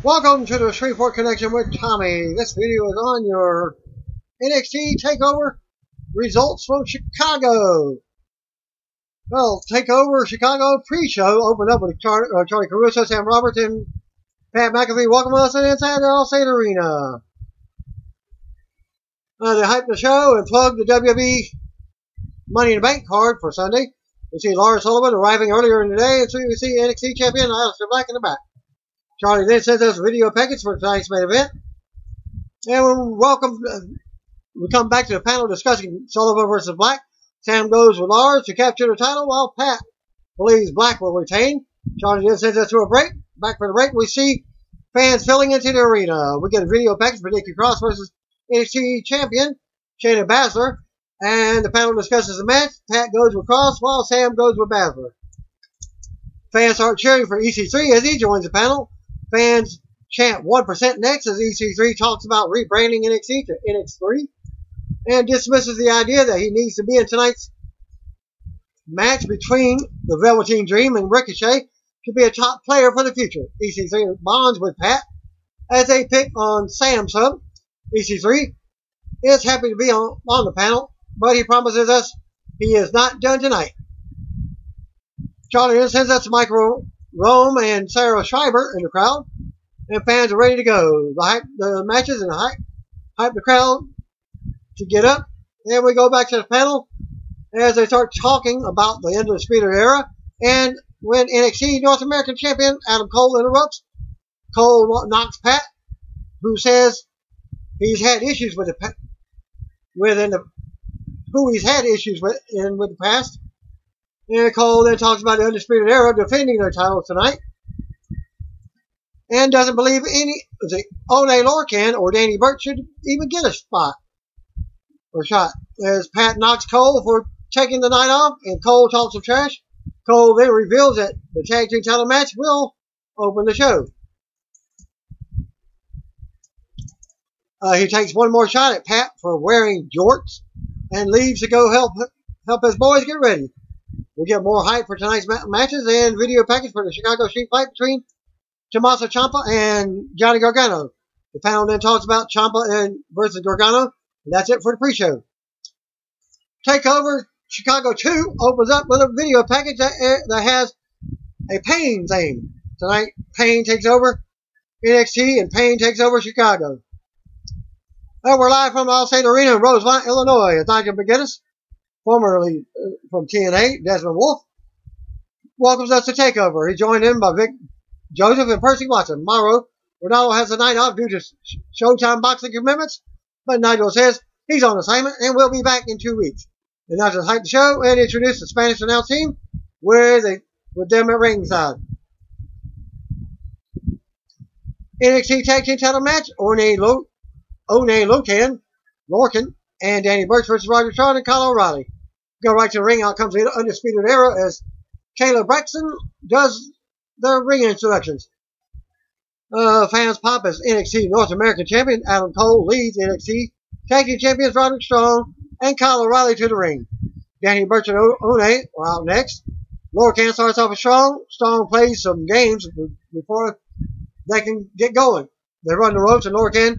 Welcome to the Shreveport Connection with Tommy. This video is on your NXT Takeover results from Chicago. Well, Takeover Chicago pre-show opened up with Charlie Caruso, Sam Roberts, and Pat McAfee welcome us inside the Allstate Arena. They hyped the show and plugged the WWE Money in the Bank card for Sunday. We see Lars Sullivan arriving earlier in the day, and so we see NXT Champion Aleister Black in the back. Charlie then sends us video package for tonight's main event. And we come back to the panel discussing Sullivan versus Black. Sam goes with Lars to capture the title while Pat believes Black will retain. Charlie then sends us to a break. Back for the break, we see fans filling into the arena. We get a video package for Nikki Cross versus NXT Champion Shayna Baszler. And the panel discusses the match. Pat goes with Cross while Sam goes with Baszler. Fans start cheering for EC3 as he joins the panel. Fans chant 1% next as EC3 talks about rebranding NXT to NX3 and dismisses the idea that he needs to be in tonight's match between the Velveteen Dream and Ricochet to be a top player for the future. EC3 bonds with Pat as they pick on Sam's hub. EC3 is happy to be on the panel, but he promises us he is not done tonight. Charlie then sends us to Michael Rome and Sarah Schreiber in the crowd, and fans are ready to go. The matches and hype the crowd to get up. And we go back to the panel as they start talking about the end of the Speeder era. And when NXT North American Champion Adam Cole interrupts, Cole knocks Pat, who says he's had issues with the past. And Cole then talks about the Undisputed Era defending their titles tonight. And doesn't believe Oney Lorcan or Danny Burch should even get a spot or shot. As Pat knocks Cole for taking the night off and Cole talks some trash. Cole then reveals that the tag team title match will open the show. He takes one more shot at Pat for wearing jorts and leaves to go help his boys get ready. We get more hype for tonight's matches and video package for the Chicago Street Fight between Tommaso Ciampa and Johnny Gargano. The panel then talks about Ciampa versus Gargano, and that's it for the pre-show. Takeover Chicago 2 opens up with a video package that has a Pain theme. Tonight, Pain takes over NXT and Pain takes over Chicago. We're live from the Allstate Arena in Rosemont, Illinois. It's Nigel McGuinness, formerly from TNA, Desmond Wolfe, welcomes us to Takeover. He's joined in by Vic Joseph and Percy Watson. Mauro Ronaldo has the night off due to Showtime boxing commitments, but Nigel says he's on assignment and will be back in 2 weeks. And now just hype the show and introduce the Spanish announce team with them at ringside. NXT Tag Team Title match, Oney Lorcan and Danny Burch versus Roger Strong and Kyle O'Reilly. Go right to the ring. Out comes the Undisputed Era as Kayla Braxton does the ring introductions. Fans pop as NXT North American Champion Adam Cole leads NXT Tag Team Champions Roderick Strong and Kyle O'Reilly to the ring. Danny Burch and Oney are out next. Lorcan starts off with Strong. Strong plays some games before they can get going. They run the ropes and Lorcan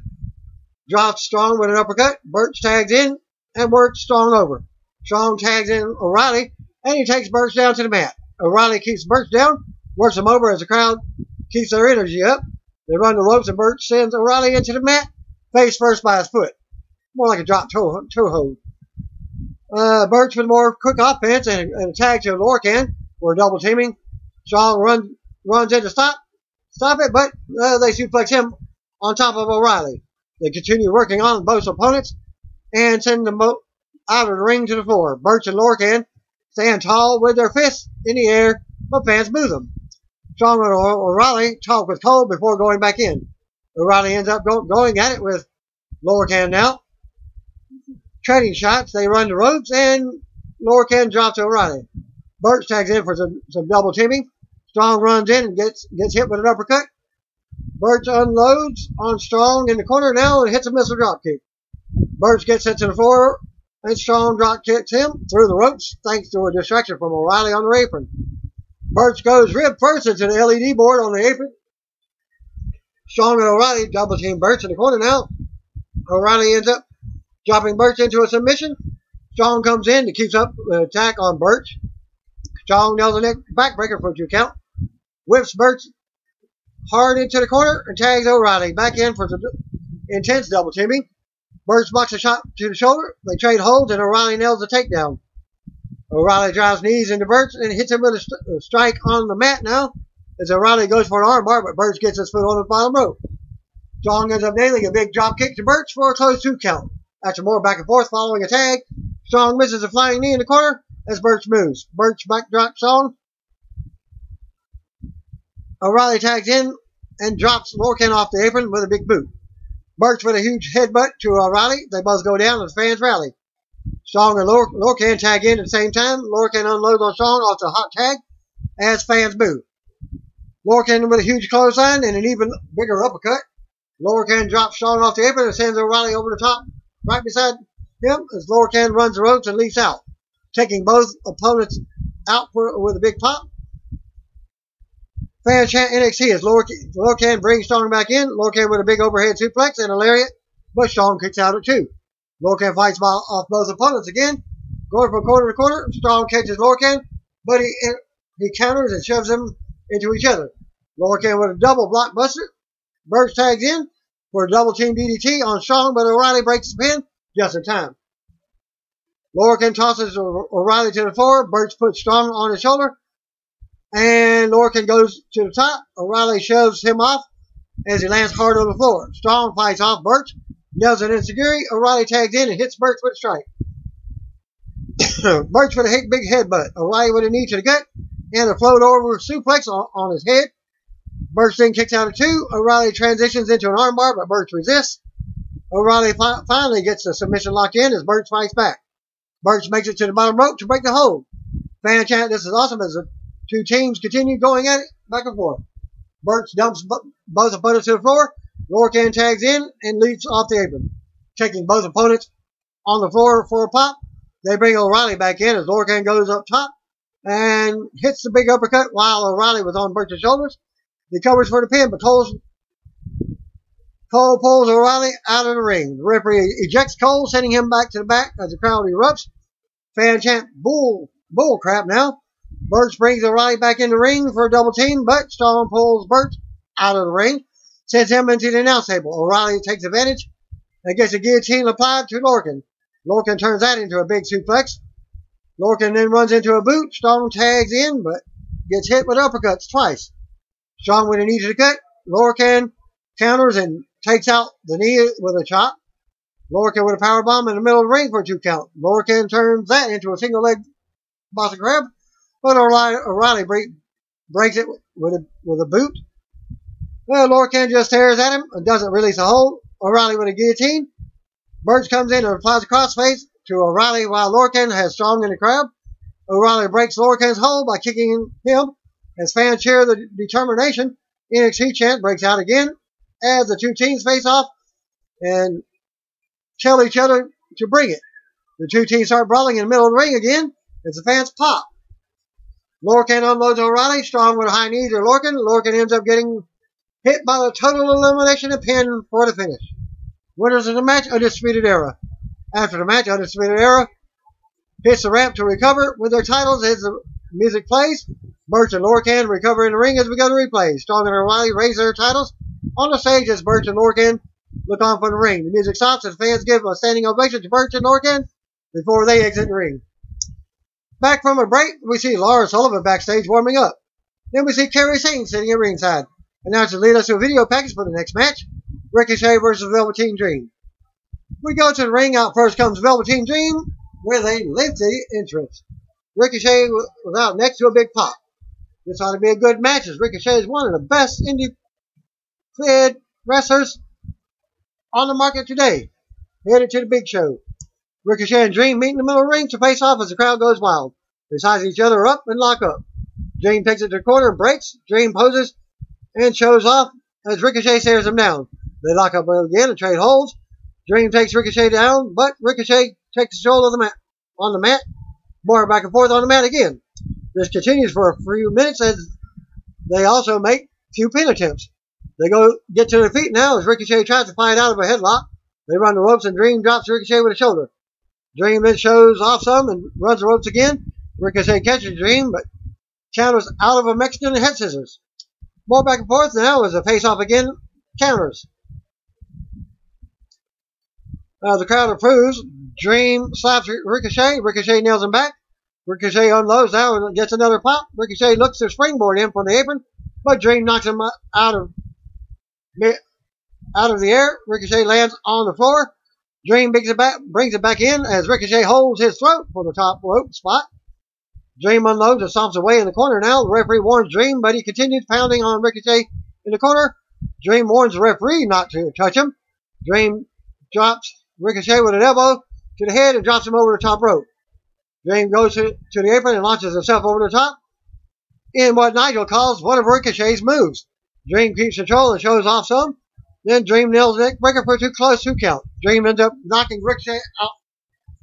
drops Strong with an uppercut. Burch tags in and works Strong over. Strong tags in O'Reilly and he takes Burch down to the mat. O'Reilly keeps Burch down, works him over as the crowd keeps their energy up. They run the ropes and Burch sends O'Reilly into the mat, face first by his foot. More like a drop toe hold. Burch with more quick offense and a tag to Lorcan. We're double teaming. Strong runs in to stop it, but they suplex him on top of O'Reilly. They continue working on both opponents and send them out of the ring to the floor. Burch and Lorcan stand tall with their fists in the air, but fans boo them. Strong and O'Reilly talk with Cole before going back in. O'Reilly ends up going at it with Lorcan now. Trading shots, they run the ropes, and Lorcan drops O'Reilly. Burch tags in for some double teaming. Strong runs in and gets hit with an uppercut. Burch unloads on Strong in the corner now and hits a missile dropkick. Burch gets it to the floor and Strong drop kicks him through the ropes thanks to a distraction from O'Reilly on the apron. Burch goes rib first into the LED board on the apron Strong and O'Reilly double team Birch in the corner now. O'Reilly ends up dropping Birch into a submission. Strong comes in to keep up the attack on Birch. Strong nails the neck backbreaker for a 2 count. Whips Birch hard into the corner and tags O'Reilly back in for some intense double teaming. Birch blocks a shot to the shoulder. They trade holds and O'Reilly nails the takedown. O'Reilly drives knees into Birch and hits him with a strike on the mat now. As O'Reilly goes for an armbar, but Birch gets his foot on the bottom rope. Strong ends up nailing a big drop kick to Birch for a close 2 count. After more back and forth following a tag, Strong misses a flying knee in the corner as Birch moves. Birch backdrops Strong. O'Reilly tags in and drops Lorcan off the apron with a big boot. Birch with a huge headbutt to O'Reilly. They both go down and the fans rally. Strong and Lorcan tag in at the same time. Lorcan unloads on Strong off the hot tag as fans boo. Lorcan with a huge clothesline and an even bigger uppercut. Lorcan drops Strong off the apron and sends O'Reilly over the top right beside him as Lorcan runs the ropes and leaps out, taking both opponents out with a big pop. Fans chant NXT as Lorcan brings Strong back in. Lorcan with a big overhead suplex and a lariat, but Strong kicks out at 2. Lorcan fights off both opponents again, going from corner to corner. Strong catches Lorcan, but he counters and shoves them into each other. Lorcan with a double blockbuster. Birch tags in for a double team DDT on Strong, but O'Reilly breaks the pin just in time. Lorcan tosses O'Reilly to the floor. Birch puts Strong on his shoulder, and Lorcan goes to the top. O'Reilly shoves him off as he lands hard on the floor. Strong fights off Birch, nails an enziguri. O'Reilly tags in and hits Birch with a strike. Birch with a big headbutt. O'Reilly with a knee to the gut and a float over suplex on his head. Birch then kicks out at 2. O'Reilly transitions into an armbar, but Birch resists. O'Reilly finally gets the submission locked in as Birch fights back. Birch makes it to the bottom rope to break the hold. Fan chant, this is awesome, as the 2 teams continue going at it back and forth. Birch dumps both opponents to the floor. Lorcan tags in and leaps off the apron, taking both opponents on the floor for a pop. They bring O'Reilly back in as Lorcan goes up top and hits the big uppercut while O'Reilly was on Birch's shoulders. He covers for the pin, but Cole pulls O'Reilly out of the ring. The referee ejects Cole, sending him back to the back as the crowd erupts. Fan chant, bull crap now. Birch brings O'Reilly back in the ring for a double team, but Strong pulls Birch out of the ring, sends him into the announce table. O'Reilly takes advantage and gets a guillotine applied to Lorcan. Lorcan turns that into a big suplex. Lorcan then runs into a boot. Strong tags in, but gets hit with uppercuts twice. Strong with a knee to the gut. Lorcan counters and takes out the knee with a chop. Lorcan with a powerbomb in the middle of the ring for a 2 count. Lorcan turns that into a single leg Boston Crab, but O'Reilly breaks it with a boot. Well, Lorcan just stares at him and doesn't release a hold. O'Reilly with a guillotine. Birch comes in and applies a crossface to O'Reilly while Lorcan has Strong in the crowd. O'Reilly breaks Lorcan's hold by kicking him. As fans cheer the determination, NXT chant breaks out again as the 2 teams face off and tell each other to bring it. The 2 teams start brawling in the middle of the ring again as the fans pop. Lorcan unloads O'Reilly. Strong with a high knee to Lorcan. Lorcan ends up getting hit by the total elimination and pin for the finish. Winners of the match, Undisputed Era. After the match, Undisputed Era hits the ramp to recover with their titles as the music plays. Birch and Lorcan recover in the ring as we go to replay. Strong and O'Reilly raise their titles on the stage as Birch and Lorcan look on from the ring. The music stops and fans give a standing ovation to Birch and Lorcan before they exit the ring. Back from a break, we see Lars Sullivan backstage warming up. Then we see Kerry Sane sitting at ringside. Announcers lead us to a video package for the next match, Ricochet versus Velveteen Dream. We go to the ring. Out first comes Velveteen Dream with a lengthy entrance. Ricochet was out next to a big pop. This ought to be a good match as Ricochet is one of the best indie-fed wrestlers on the market today. Headed to the big show. Ricochet and Dream meet in the middle of the ring to face off as the crowd goes wild. They size each other up and lock up. Dream takes it to the corner and breaks. Dream poses and shows off as Ricochet stares him down. They lock up again and trade holds. Dream takes Ricochet down, but Ricochet takes control of the mat on the mat. More back and forth on the mat again. This continues for a few minutes as they also make a few pin attempts. They get to their feet now as Ricochet tries to fight out of a headlock. They run the ropes and Dream drops Ricochet with a shoulder. Dream then shows off some and runs the ropes again. Ricochet catches Dream, but counters out of a Mexican head scissors. More back and forth now as a face-off again. Counters. The crowd approves. Dream slaps Ricochet. Ricochet nails him back. Ricochet unloads now and gets another pop. Ricochet looks to springboard in from the apron, but Dream knocks him out of the air. Ricochet lands on the floor. Dream brings it back in as Ricochet holds his throat for the top rope spot. Dream unloads and stomps away in the corner now. The referee warns Dream, but he continues pounding on Ricochet in the corner. Dream warns the referee not to touch him. Dream drops Ricochet with an elbow to the head and drops him over the top rope. Dream goes to the apron and launches himself over the top in what Nigel calls one of Ricochet's moves. Dream keeps control and shows off some. Then Dream nails the neck breaker for a close 2 count. Dream ends up knocking Ricochet out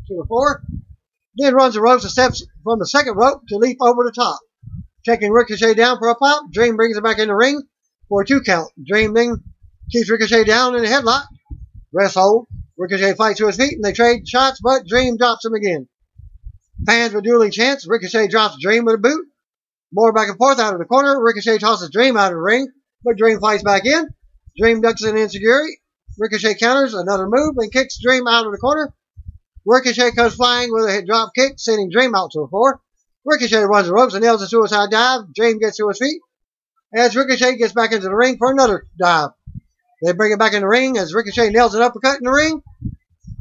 to the floor. Then runs the ropes and steps from the second rope to leap over the top. Taking Ricochet down for a pop, Dream brings it back in the ring for a 2 count. Dream then keeps Ricochet down in a headlock. Rest hold. Ricochet fights to his feet and they trade shots, but Dream drops him again. Fans with dueling chants. Ricochet drops Dream with a boot. More back and forth out of the corner. Ricochet tosses Dream out of the ring, but Dream fights back in. Dream ducks an insecurity. Ricochet counters another move and kicks Dream out of the corner. Ricochet comes flying with a hit drop kick, sending Dream out to the floor. Ricochet runs the ropes and nails a suicide dive. Dream gets to his feet as Ricochet gets back into the ring for another dive. They bring it back in the ring as Ricochet nails an uppercut in the ring.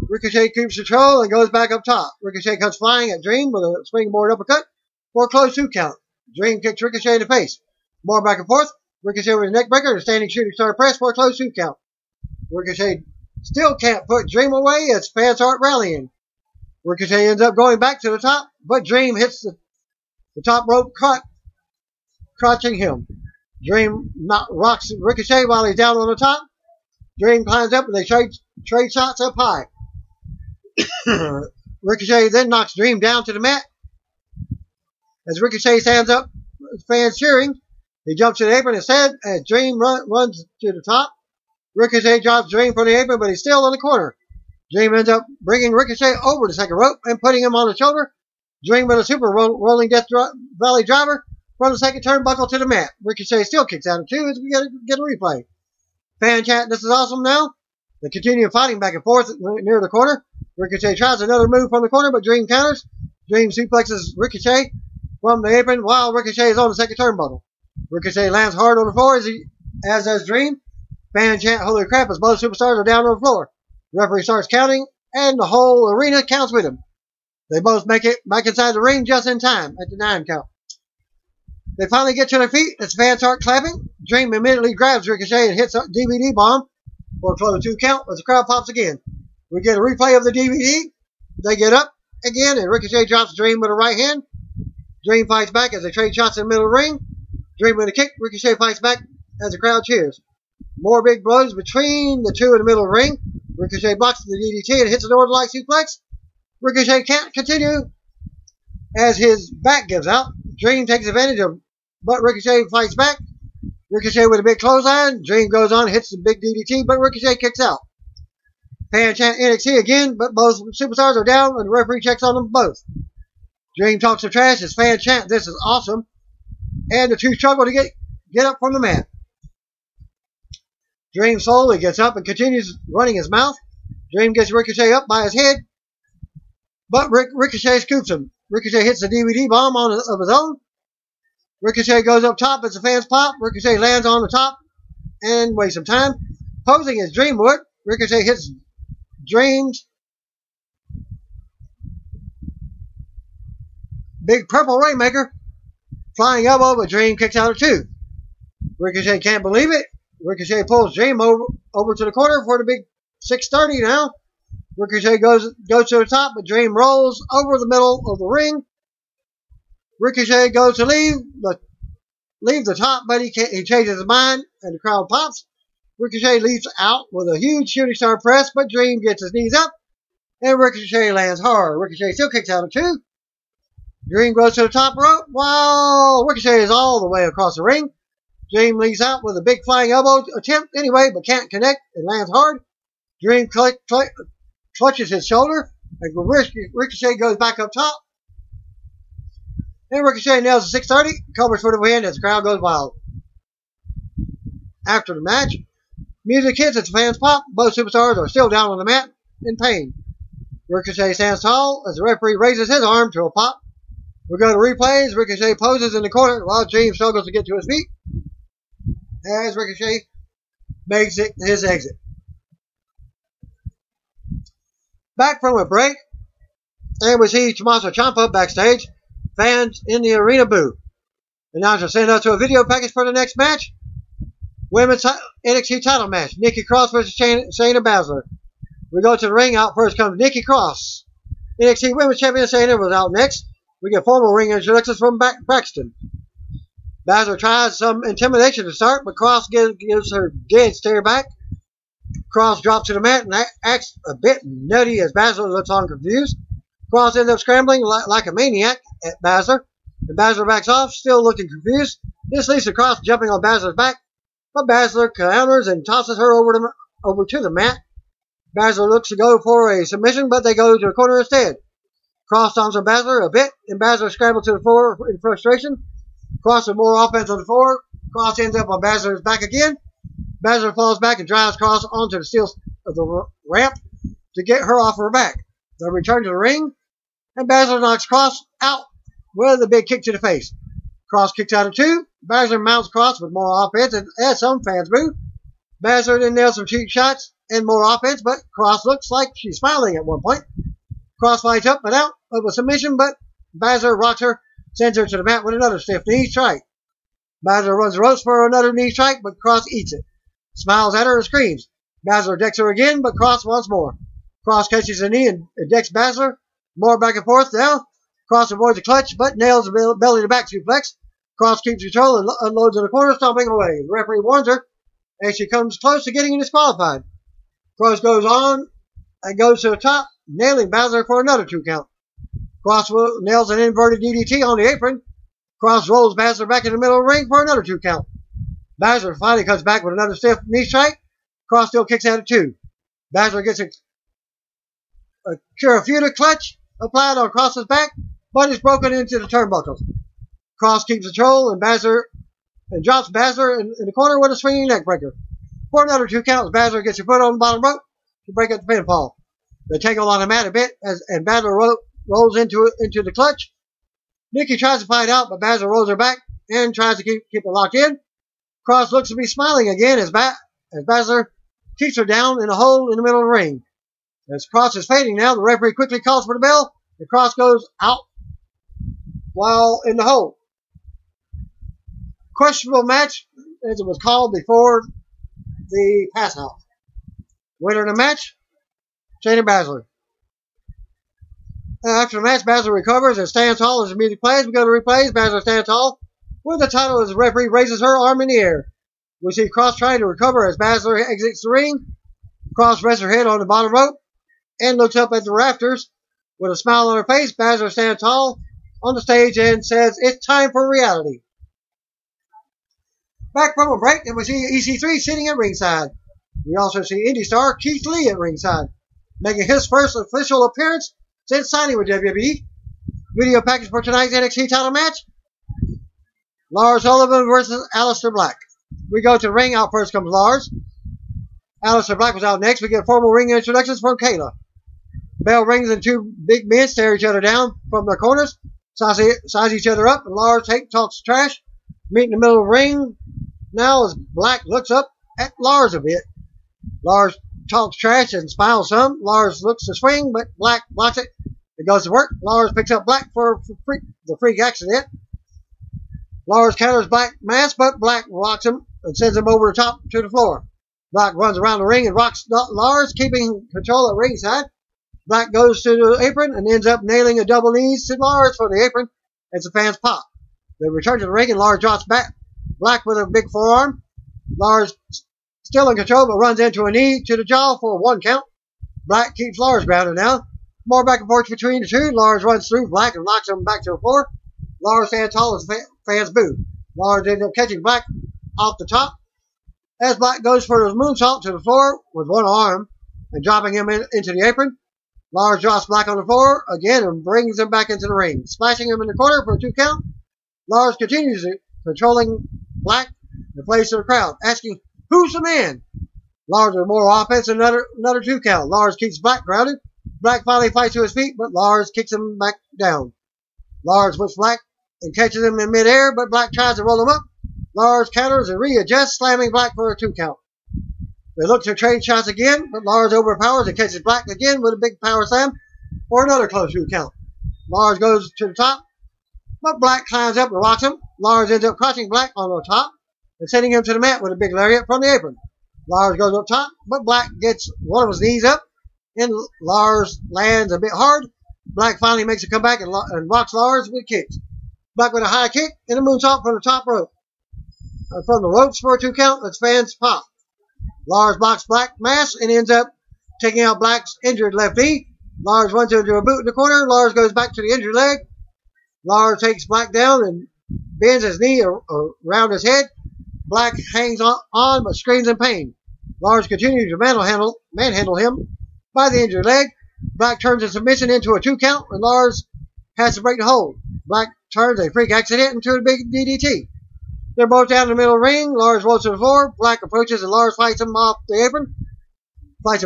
Ricochet keeps control and goes back up top. Ricochet comes flying at Dream with a springboard uppercut for a close 2 count. Dream kicks Ricochet in the face. More back and forth. Ricochet with a neck breaker and a standing shooting star press for a close 2 count. Ricochet still can't put Dream away as fans start rallying. Ricochet ends up going back to the top, but Dream hits the top rope, crotching him. Dream rocks Ricochet while he's down on the top. Dream climbs up and they trade shots up high. Ricochet then knocks Dream down to the mat. As Ricochet stands up, fans cheering. He jumps to the apron instead as Dream runs to the top. Ricochet drops Dream from the apron, but he's still in the corner. Dream ends up bringing Ricochet over the second rope and putting him on the shoulder. Dream with a super rolling Death Valley driver from the second turnbuckle to the mat. Ricochet still kicks out of 2 as we get a replay. Fan chant, this is awesome now. They continue fighting back and forth near the corner. Ricochet tries another move from the corner, but Dream counters. Dream suplexes Ricochet from the apron while Ricochet is on the second turnbuckle. Ricochet lands hard on the floor as does Dream. Fan chant, holy crap, as both superstars are down on the floor. Referee starts counting, and the whole arena counts with him. They both make it back inside the ring just in time at the 9 count. They finally get to their feet as fans start clapping. Dream immediately grabs Ricochet and hits a DVD bomb for a close 2 count as the crowd pops again. We get a replay of the DVD. They get up again, and Ricochet drops Dream with a right hand. Dream fights back as they trade shots in the middle of the ring. Dream with a kick. Ricochet fights back as the crowd cheers. More big blows between the two in the middle of the ring. Ricochet blocks the DDT and hits a Northern Light suplex. Ricochet can't continue as his back gives out. Dream takes advantage of, but Ricochet fights back. Ricochet with a big clothesline. Dream goes on, hits the big DDT, but Ricochet kicks out. Fan chant NXT again, but both superstars are down, and the referee checks on them both. Dream talks some trash as fans chant, this is awesome, and the two struggle to get up from the mat. Dream slowly gets up and continues running his mouth. Dream gets Ricochet up by his head, but Ricochet scoops him. Ricochet hits the DVD bomb of his own. Ricochet goes up top as the fans pop. Ricochet lands on the top and wastes some time. Posing as Dream would, Ricochet hits Dream's big purple Rainmaker. Flying elbow, but Dream kicks out of 2. Ricochet can't believe it. Ricochet pulls Dream over to the corner for the big 630 now. Ricochet goes to the top, but Dream rolls over the middle of the ring. Ricochet goes to leave the top, but he changes his mind, and the crowd pops. Ricochet leaps out with a huge shooting star press, but Dream gets his knees up, and Ricochet lands hard. Ricochet still kicks out of 2. Dream goes to the top rope while Ricochet is all the way across the ring. Dream leads out with a big flying elbow attempt anyway, but can't connect and lands hard. Dream clutches his shoulder, and Ricochet goes back up top. And Ricochet nails a 630, covers for the win as the crowd goes wild. After the match, music hits as the fans pop. Both superstars are still down on the mat in pain. Ricochet stands tall as the referee raises his arm to a pop. We go to replays. Ricochet poses in the corner while Dream struggles to get to his feet as Ricochet makes his exit. Back from a break, and we see Tommaso Ciampa backstage. Fans in the arena boo. Announcer sent us to a video package for the next match. Women's NXT title match. Nikki Cross versus Shayna Baszler. We go to the ring. Out first comes Nikki Cross. NXT Women's Champion Shayna was out next. We get formal ring introductions from Braxton. Baszler tries some intimidation to start, but Cross gives her dead stare back. Cross drops to the mat and acts a bit nutty as Baszler looks on confused. Cross ends up scrambling like a maniac at Baszler, and Baszler backs off, still looking confused. This leads to Cross jumping on Baszler's back, but Baszler counters and tosses her over to the mat. Baszler looks to go for a submission, but they go to the corner instead. Cross stomps on Baszler a bit, and Baszler scrambles to the floor in frustration. Cross with more offense on the floor. Cross ends up on Baszler's back again. Baszler falls back and drives Cross onto the steel of the ramp to get her off her back. They return to the ring, and Baszler knocks Cross out with a big kick to the face. Cross kicks out of two. Baszler mounts Cross with more offense, and as some fans boo. Baszler then nails some cheap shots and more offense, but Cross looks like she's smiling at one point. Cross fights up and out of a submission, but Baszler rocks her, sends her to the mat with another stiff knee strike. Baszler runs the ropes for another knee strike, but Cross eats it. Smiles at her and screams. Baszler decks her again, but Cross wants more. Cross catches a knee and decks Baszler. More back and forth now. Cross avoids a clutch, but nails a belly-to-back suplex. Cross keeps control and unloads in the corner, stomping away. The referee warns her, and she comes close to getting disqualified. Cross goes on and goes to the top, nailing Baszler for another 2 count. Cross nails an inverted DDT on the apron. Cross rolls Baszler back in the middle of the ring for another 2 count. Baszler finally comes back with another stiff knee strike. Cross still kicks out at 2. Baszler gets a Kirifuda clutch applied on Cross's back, but is broken into the turnbuckles. Cross keeps control and drops Baszler in the corner with a swinging neck breaker. For another 2 counts, Baszler gets her foot on the bottom rope to break up the pinfall. They tangle on the mat a bit and Baszler rolls into the clutch. Nikki tries to fight out, but Baszler rolls her back and tries to keep it locked in. Cross looks to be smiling again as Baszler keeps her down in a hole in the middle of the ring. As Cross is fading now, the referee quickly calls for the bell. The Cross goes out while in the hole. Questionable match, as it was called before the pass out. Winner of the match, Shayna Baszler. After the match, Baszler recovers and stands tall as the music plays. We go to replays. Baszler stands tall with the title as the referee raises her arm in the air. We see Cross trying to recover as Baszler exits the ring. Cross rests her head on the bottom rope and looks up at the rafters with a smile on her face. Baszler stands tall on the stage and says, "It's time for reality." Back from a break, and we see EC3 sitting at ringside. We also see indie star Keith Lee at ringside, making his first official appearance since signing with WWE. Video package for tonight's NXT title match. Lars Sullivan versus Aleister Black. We go to the ring. Out first comes Lars. Aleister Black was out next. We get formal ring introductions from Kayla. Bell rings and 2 big men stare each other down from their corners, size each other up, and Lars talks trash. Meet in the middle of the ring now as Black looks up at Lars a bit. Lars talks trash and smiles some. Lars looks to swing, but Black blocks it. It goes to work. Lars picks up Black for the freak accident. Lars counters Black mask, but Black rocks him and sends him over the top to the floor. Black runs around the ring and rocks Lars, keeping control at ringside. Black goes to the apron and ends up nailing a double knees to Lars for the apron as the fans pop. They return to the ring and Lars drops back Black with a big forearm. Lars still in control but runs into a knee to the jaw for a 1 count. Black keeps Lars grounded now. More back and forth between the two. Lars runs through Black and knocks him back to the floor. Lars stands tall as fans boo. Lars ends up catching Black off the top. As Black goes for his moonsault to the floor with one arm and dropping him into the apron. Lars drops Black on the floor again and brings him back into the ring, splashing him in the corner for a 2 count. Lars continues it, controlling Black and plays to the crowd, asking, "Who's the man?" Lars with more offense and another 2 count. Lars keeps Black grounded. Black finally fights to his feet, but Lars kicks him back down. Lars whips Black and catches him in midair, but Black tries to roll him up. Lars counters and readjusts, slamming Black for a 2 count. They look to trade shots again, but Lars overpowers and catches Black again with a big power slam for another close 2 count. Lars goes to the top, but Black climbs up and rocks him. Lars ends up crushing Black on the top and sending him to the mat with a big lariat from the apron. Lars goes up top, but Black gets one of his knees up, and Lars lands a bit hard. Black finally makes a comeback and rocks Lars with kicks. Black with a high kick and a moonsault from the top rope. From the ropes for a 2 count, as fans pop. Lars blocks Black mass and ends up taking out Black's injured left knee. Lars runs into a boot in the corner. Lars goes back to the injured leg. Lars takes Black down and bends his knee around his head. Black hangs on but screams in pain. Lars continues to manhandle him by the injured leg. Black turns his submission into a 2 count and Lars has to break the hold. Black turns a freak accident into a big DDT. They're both down in the middle of the ring. Lars rolls to the floor. Black approaches and Lars fights him off the apron. Fights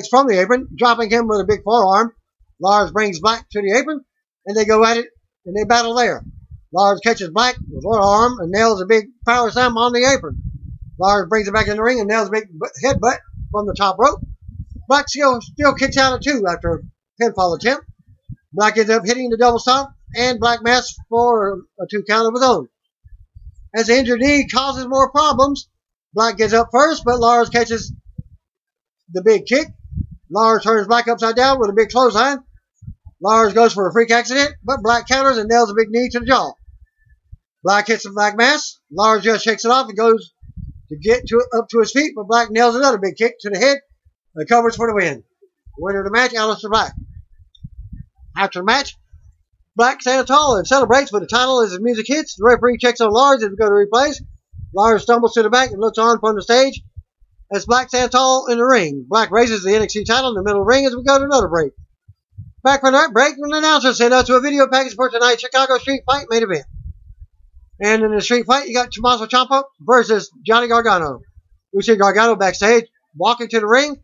from the apron, dropping him with a big forearm. Lars brings Black to the apron, and they go at it, and they battle there. Lars catches Black with one arm and nails a big power slam on the apron. Lars brings it back in the ring and nails a big headbutt from the top rope. Black still kicks out at 2 after a pinfall attempt. Black ends up hitting the double stomp, and Black masks for a 2 count of his own. As the injured knee causes more problems, Black gets up first, but Lars catches the big kick. Lars turns Black upside down with a big clothesline. Lars goes for a freak accident, but Black counters and nails a big knee to the jaw. Black hits the Black mask. Lars just shakes it off and goes to get up to his feet, but Black nails another big kick to the head and covers for the win. Winner of the match, Aleister Black. After the match, Black stands tall and celebrates with the title as his music hits. The referee checks on Lars as we go to replays. Lars stumbles to the back and looks on from the stage as Black stands tall in the ring. Black raises the NXT title in the middle of the ring as we go to another break. Back from that break, an announcer sent us to a video package for tonight's Chicago Street Fight main event. And in the street fight, you got Tommaso Ciampa versus Johnny Gargano. We see Gargano backstage walking to the ring.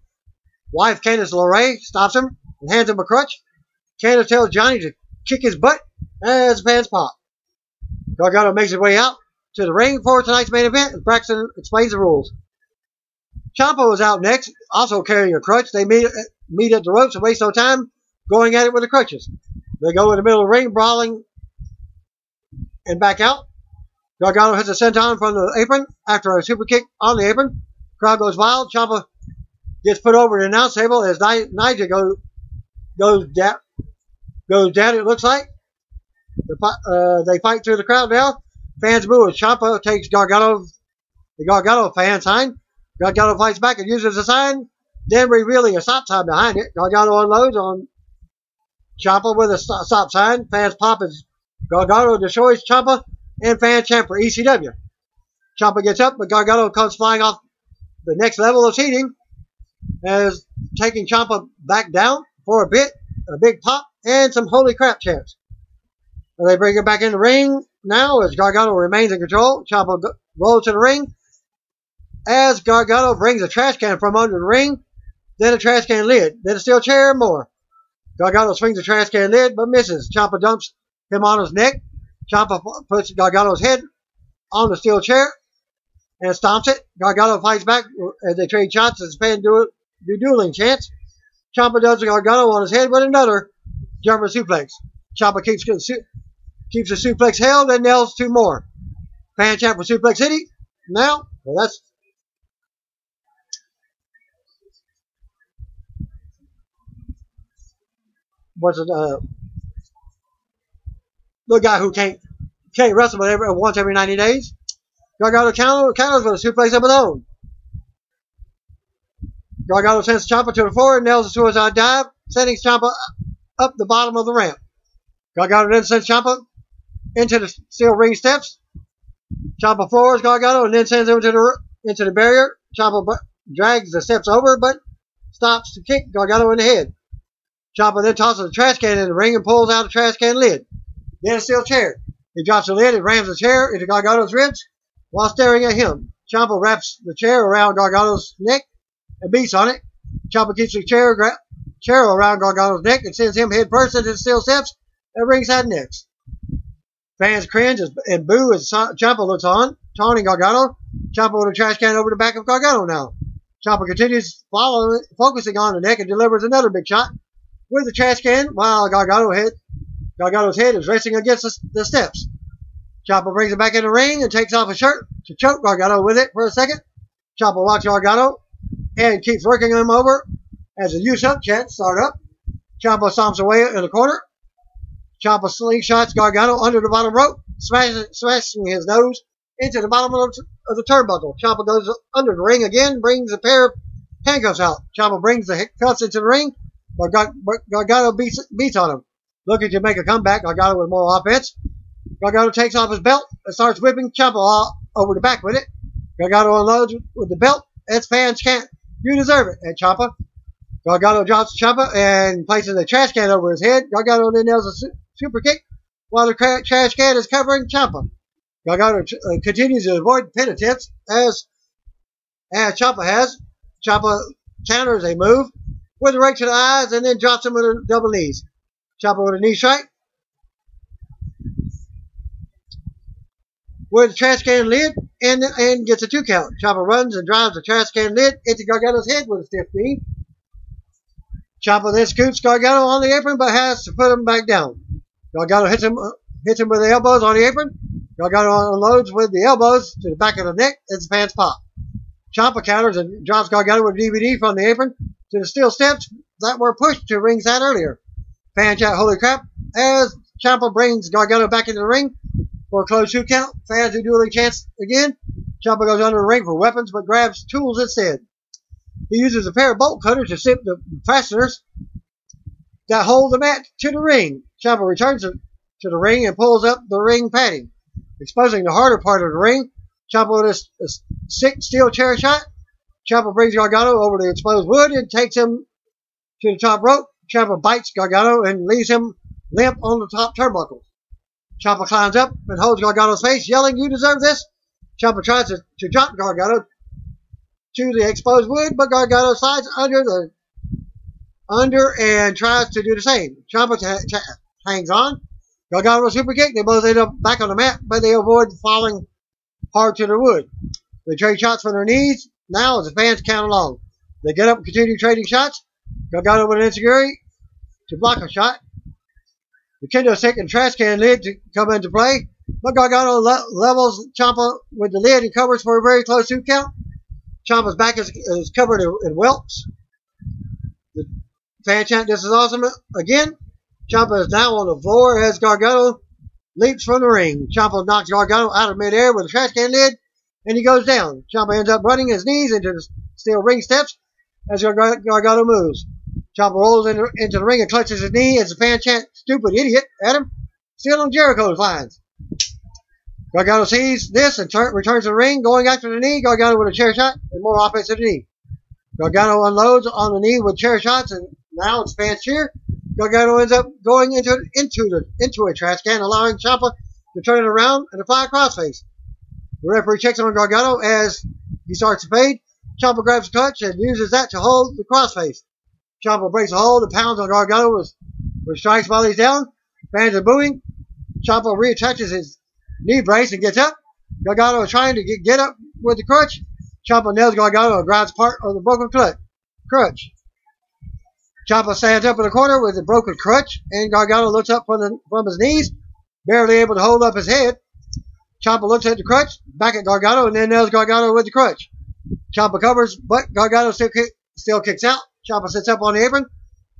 Wife Candice LeRae stops him and hands him a crutch. Candice tells Johnny to kick his butt as fans pop. Gargano makes his way out to the ring for tonight's main event, and Braxton explains the rules. Ciampa was out next, also carrying a crutch. They meet at the ropes and waste no time going at it with the crutches. They go in the middle of the ring, brawling, and back out. Gargano hits a senton from the apron after a super kick on the apron. Crowd goes wild. Ciampa gets put over the announce table as Nigel goes down. It looks like they fight through the crowd now. Fans boo as Ciampa takes the Gargano fan sign. Gargano fights back and uses the sign, then revealing a stop sign behind it. Gargano unloads on Ciampa with a stop sign. Fans pop as Gargano destroys Ciampa, and fans chant for ECW. Ciampa gets up, but Gargano comes flying off the next level of seating, as taking Ciampa back down for a big pop, and some holy crap chants. They bring him back in the ring now as Gargano remains in control. Ciampa rolls to the ring as Gargano brings a trash can from under the ring, then a trash can lid, then a steel chair, and more. Gargano swings the trash can lid but misses. Ciampa dumps him on his neck. Ciampa puts Gargano's head on the steel chair and stomps it. Gargano fights back as they trade shots as fans do dueling chants. Ciampa does Gargano on his head with another German suplex. Ciampa keeps the suplex held and nails 2 more. Fan chant for Suplex City. Now, well, that's the guy who can't wrestle but once every 90 days. Gargano counters with a suplex of his own. Gargano sends Ciampa to the floor and nails a suicide dive, sending Ciampa up the bottom of the ramp. Gargano then sends Ciampa into the steel ring steps Ciampa floors Gargano and then sends him into the barrier. Ciampa drags the steps over, but stops to kick Gargano in the head. Ciampa then tosses a trash can in the ring and pulls out a trash can lid. Then a steel chair. He drops the lid and rams the chair into Gargano's ribs while staring at him. Ciampa wraps the chair around Gargano's neck and beats on it. Ciampa keeps the chair around Gargano's neck and sends him head first into the steel steps at ringside next. Fans cringe and boo as Ciampa looks on, taunting Gargano. Ciampa with a trash can over the back of Gargano now. Ciampa continues focusing on the neck and delivers another big shot with the trash can while Gargano's head is racing against the steps. Ciampa brings it back in the ring and takes off his shirt to choke Gargano with it for a second. Ciampa watches Gargano and keeps working him over as the "Use Up" chants start up. Ciampa stomps away in the corner. Ciampa slingshots Gargano under the bottom rope, smashing his nose into the bottom of the turnbuckle. Ciampa goes under the ring again, brings a pair of handcuffs out. Ciampa brings the cuffs into the ring, but Gargano beats on him. Looking to make a comeback, Gargano with more offense. Gargano takes off his belt and starts whipping Ciampa all over the back with it. Gargano unloads with the belt as fans chant, "You deserve it," at Ciampa. Gargano drops Ciampa and places a trash can over his head. Gargano then nails a super kick while the trash can is covering Ciampa. Gargano continues to avoid pin attempts as Ciampa has. Ciampa counters a move with a right to the eyes and then drops him with a double knees. Ciampa with a knee strike with a trash can lid and gets a 2 count. Ciampa runs and drives the trash can lid into Gargano's head with a stiff knee. Ciampa then scoots Gargano on the apron but has to put him back down. Gargano hits him with the elbows on the apron. Gargano unloads with the elbows to the back of the neck as the fans pop. Ciampa counters and drops Gargano with a DVD from the apron to the steel steps that were pushed to ringside earlier. Fans shout "Holy crap" as Ciampa brings Gargano back into the ring for a close 2 count. Fans do duly chants again. Ciampa goes under the ring for weapons but grabs tools instead. He uses a pair of bolt cutters to snip the fasteners that hold the mat to the ring. Ciampa returns to the ring and pulls up the ring padding, exposing the harder part of the ring. Ciampa with a sick steel chair shot. Ciampa brings Gargano over the exposed wood and takes him to the top rope. Ciampa bites Gargano and leaves him limp on the top turnbuckles. Ciampa climbs up and holds Gargano's face, yelling, "You deserve this." Ciampa tries to drop Gargano to the exposed wood, but Gargano slides under and tries to do the same. Ciampa hangs on. Gargano with a super kick. They both end up back on the mat, but they avoid falling hard to the wood. They trade shots from their knees now as the fans count along. They get up and continue trading shots. Gargano with an enziguri to block a shot. The kendo stick and trash can lid to come into play, but Gargano levels Ciampa with the lid and covers for a very close 2 count. Ciampa's back is covered in welts. The fan chant, "This is awesome" again. Ciampa is now on the floor as Gargano leaps from the ring. Ciampa knocks Gargano out of midair with a trash can lid, and he goes down. Ciampa ends up running his knees into the steel ring steps as Gargano moves. Ciampa rolls into the ring and clutches his knee as the fan chant, "Stupid idiot," at him, still on Jericho's lines. Gargano sees this and returns to the ring, going after the knee. Gargano with a chair shot and more offense to the knee. Gargano unloads on the knee with chair shots, and now it's fans cheer. Gargano ends up going into a trash can, allowing Ciampa to turn it around and apply a crossface. The referee checks on Gargano as he starts to fade. Ciampa grabs a clutch and uses that to hold the crossface. Ciampa breaks a hold and pounds on Gargano with strikes while he's down. Fans are booing. Ciampa reattaches his knee brace and gets up. Gargano is trying to get up with the crutch. Ciampa nails Gargano and grabs part of the broken crutch. Ciampa stands up in the corner with the broken crutch, and Gargano looks up from his knees, barely able to hold up his head. Ciampa looks at the crutch, back at Gargano, and then nails Gargano with the crutch. Ciampa covers, but Gargano still kicks out. Ciampa sits up on the apron,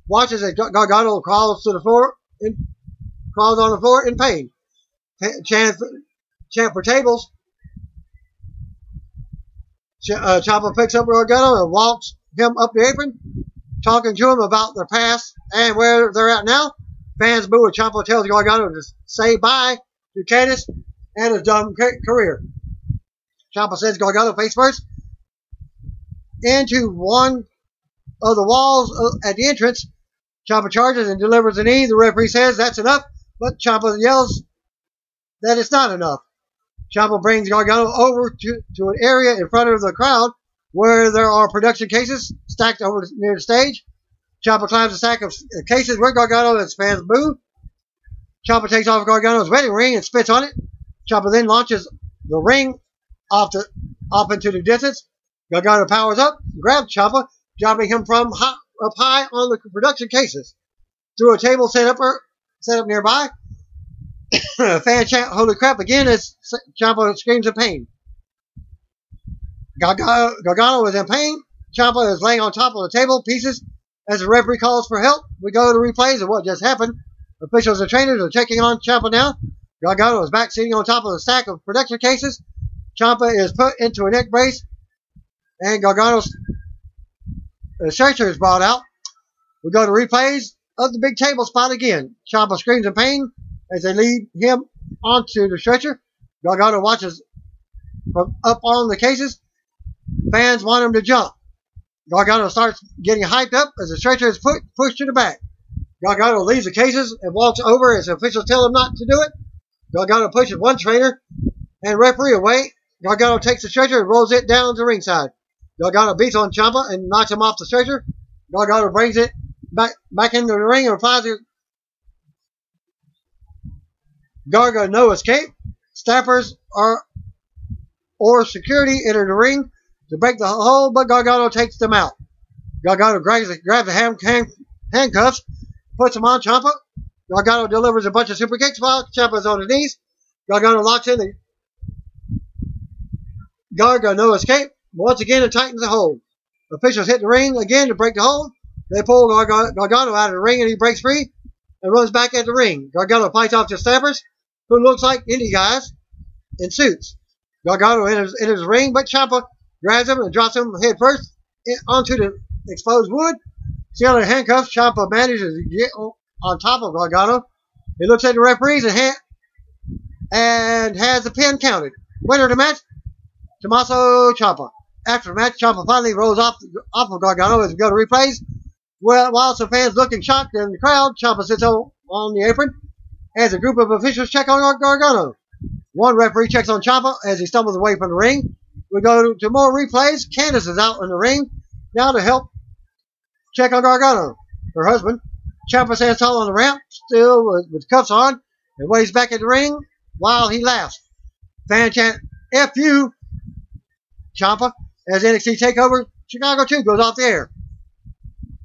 watches as Gargano crawls on the floor in pain. Chant for tables. Ciampa picks up Gargano and walks him up the apron, talking to him about their past and where they're at now. Fans boo and Ciampa tells Gargano to say bye to Candice and his dumb career. Ciampa sends Gargano face first into one of the walls at the entrance. Ciampa charges and delivers a knee. The referee says that's enough, but Ciampa yells that it's not enough. Ciampa brings Gargano over to an area in front of the crowd where there are production cases stacked over near the stage. Ciampa climbs a stack of cases with Gargano as fans boo. Ciampa takes off Gargano's wedding ring and spits on it. Ciampa then launches the ring off into the distance. Gargano powers up, grabs Ciampa, dropping him from up high on the production cases. Through a table set up nearby. Fan chant, holy crap, again as Ciampa screams in pain. Gargano is in pain. Ciampa is laying on top of the table pieces as the referee calls for help. We go to replays of what just happened. Officials and trainers are checking on Ciampa now. Gargano is back sitting on top of a stack of production cases. Ciampa is put into a neck brace, and Gargano's stretcher is brought out. We go to replays of the big table spot again. Ciampa screams in pain as they lead him onto the stretcher. Gargano watches from up on the cases. Fans want him to jump. Gargano starts getting hyped up as the stretcher is pushed to the back. Gargano leaves the cases and walks over as the officials tell him not to do it. Gargano pushes one trainer and referee away. Gargano takes the stretcher and rolls it down to ringside. Gargano beats on Ciampa and knocks him off the stretcher. Gargano brings it back into the ring and replies to Gargano escape. Staffers or security enter the ring to break the hold, but Gargano takes them out. Gargano grabs the handcuffs, puts them on Ciampa. Gargano delivers a bunch of super kicks while Ciampa's on his knees. Gargano locks in the Gargano escape. Once again, it tightens the hold. Officials hit the ring again to break the hold. They pull Gargano out of the ring and he breaks free and runs back at the ring. Gargano fights off the Staffers, who looks like indie guys in suits. Gargano enters the ring, but Ciampa grabs him and drops him head first onto the exposed wood. Still in handcuffs, Ciampa manages to get on top of Gargano. He looks at the referees and has the pin counted. Winner of the match, Tommaso Ciampa. After the match, Ciampa finally rolls off of Gargano as we go to replays. Well, while some fans looking shocked in the crowd, Ciampa sits on the apron as a group of officials check on Gargano. One referee checks on Ciampa as he stumbles away from the ring. We go to more replays. Candice is out in the ring now to help check on Gargano. Her husband. Ciampa stands tall on the ramp, still with cuffs on, and waves back at the ring while he laughs. Fan chant, F you, Ciampa, as NXT Takeover Chicago 2 goes off the air.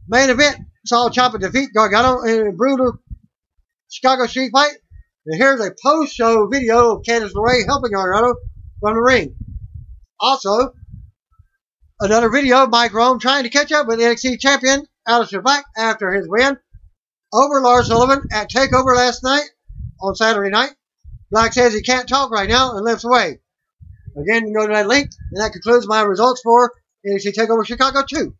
Main event saw Ciampa defeat Gargano in a brutal Chicago street fight. And here's a post-show video of Candice LeRae helping Gargano from the ring. Also, another video of Mike Rome trying to catch up with NXT Champion Aleister Black after his win over Lars Sullivan at Takeover last night on Saturday night. Black says he can't talk right now and limps away. Again, you can go to that link, and that concludes my results for NXT Takeover Chicago 2.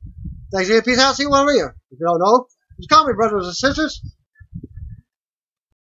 Thanks again. Peace out. See you on Rhea. If you don't know, just call me brothers and sisters.